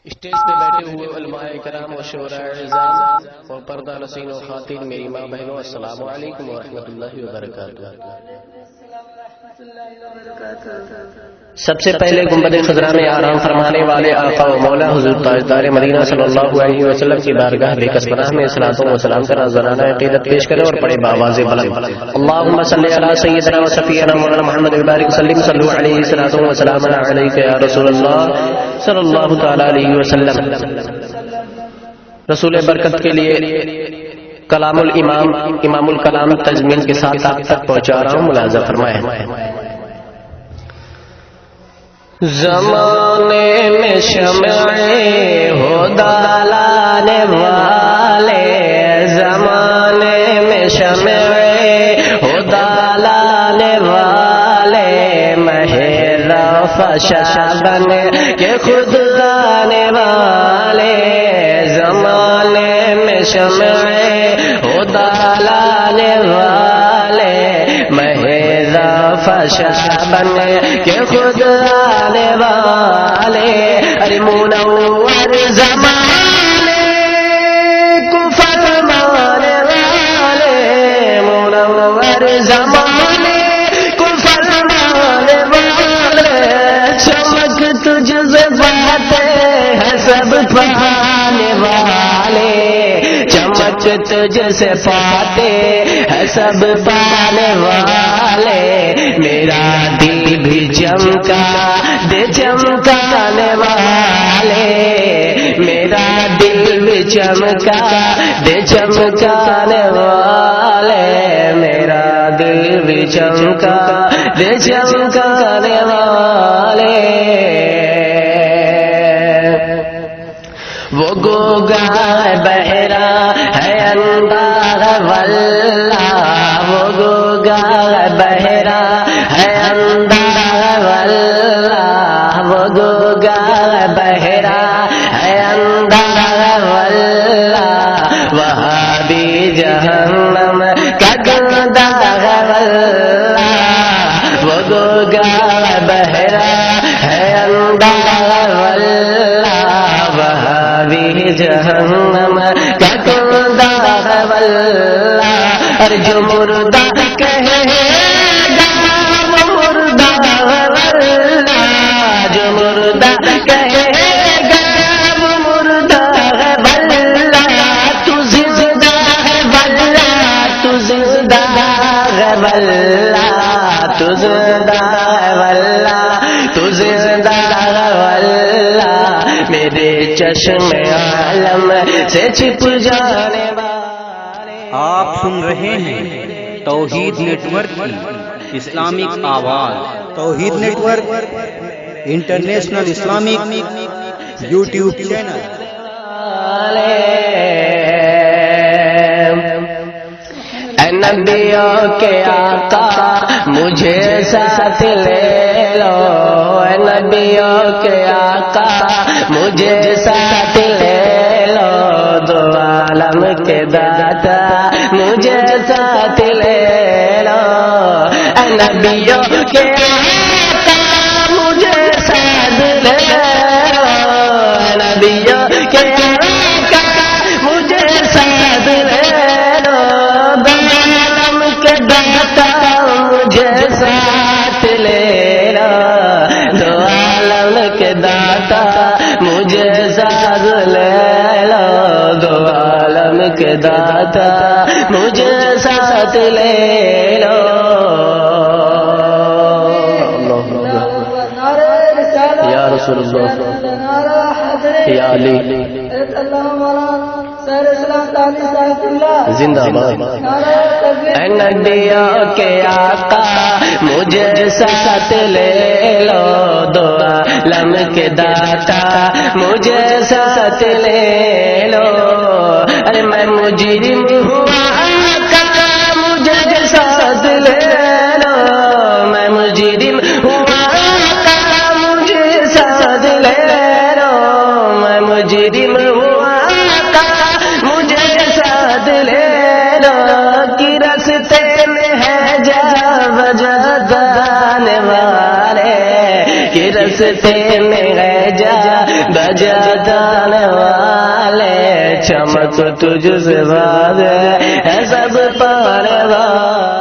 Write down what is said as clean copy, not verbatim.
Stage پہ بیٹھے ہوئے علماء کرام و شعراء اعزاز اور پردہ نشین و خواتین میری ماں بہنوں، السلام علیکم ورحمۃ اللہ وبرکاتہ۔ سب سے پہلے گنبد خضرا میں آرام فرمانے والے آقا و مولا حضور تاجدار مدینہ صلی اللہ علیہ وسلم کی بارگاہ بے کس پناہ میں صلاۃ و سلام کا نذرانہ عقیدت پیش کریں اور پڑھے بآواز بلند، اللہم صلی علی سیدنا و سفینا مولانا محمد وبارک وسلم، صلو علیہ صلاۃ و سلام علیک یا رسول اللہ صلی اللہ تعالی علیہ وسلم۔ رسول برکت کے لیے کلام الامام امام الکلام تجمین کے ساتھ آپ تک پہنچا رہا ہوں، ملاحظہ فرمائیں۔ زمانے میں شمع ہدی لانے والے، زمانے میں شمع ہدی لانے والے، مہر فشاں بن کے خود آنے والے، زمانے میں شمع ہدی لانے والے، مہر فشاں بن کے خود آنے والے، ارے منور زمانے کو فرمانے والے، منور زمانے کو فرمانے والے، چمک تجھ سے باتیں ہیں سب پانے والے، چمک تجھ سے پاتے ہے سب پانے والے، میرا دل بھی چمکا دے چمکانے والے، میرا دل بھی چمکا دے چمکانے والے، میرا دل بھی چمکا دے چمکانے والے، وہ گوگا بہرا ہے اندھا واللہ، وہ گوگا بہرا ہے اندھا واللہ، وہ گوگا بہرا ہے اندھا واللہ، وہاں بھی جہنم کا گندا واللہ، وہ گوگا بہرا ہے اندھا واللہ، وہاں بھی جہنم کا گندا واللہ، اور جو مردہ کہے گا وہ مردہ واللہ، جو مردہ کہے گا وہ مردہ واللہ، تو زندہ ہے واللہ، تو زندہ ہے واللہ، تو زندہ ہے واللہ، تو زندہ ہے واللہ، میرے چشم عالم سے چھپ جانے والے۔ آپ سن رہے ہیں توحید نیٹ ورک کی اسلامک آواز، Tawheed network international Islamic YouTube channel. اے نبیوں کے آقا مجھے ساتھ لے لو، اے نبیوں کے آقا مجھے ساتھ لے لو، دو عالم کے داتا مجھے ساتھ لے لو، اے نبیوں کے آقا مجھے ساتھ لے لو، اے نبیوں کے آقا مجھے ساتھ لے لو، دو عالم کے داتا مجھے ساتھ لے لو، دو عالم کے داتا مجھے ساتھ لے لو، دو عالم کے داتا مجھے ساتھ لے لو۔ یا رسول اللہ، یا علی، زندہ باد۔ اے نبیوں کے آقا مجھے ساتھ لے لو، دو عالم کے داتا مجھے ساتھ لے لو، ارے میں مجرم ہوں آقا مجھے ساتھ لے لو، میں مجرم ہوں آقا مجھے ساتھ لے لو، میں مجرم ہوں آقا مجھے ساتھ لے لو، کہ راستے میں ہے جا بجا جانے والے، کہ راستے میں ہے جا بجا جانے والے چمک تجھ سے باد ہے سب پانے والے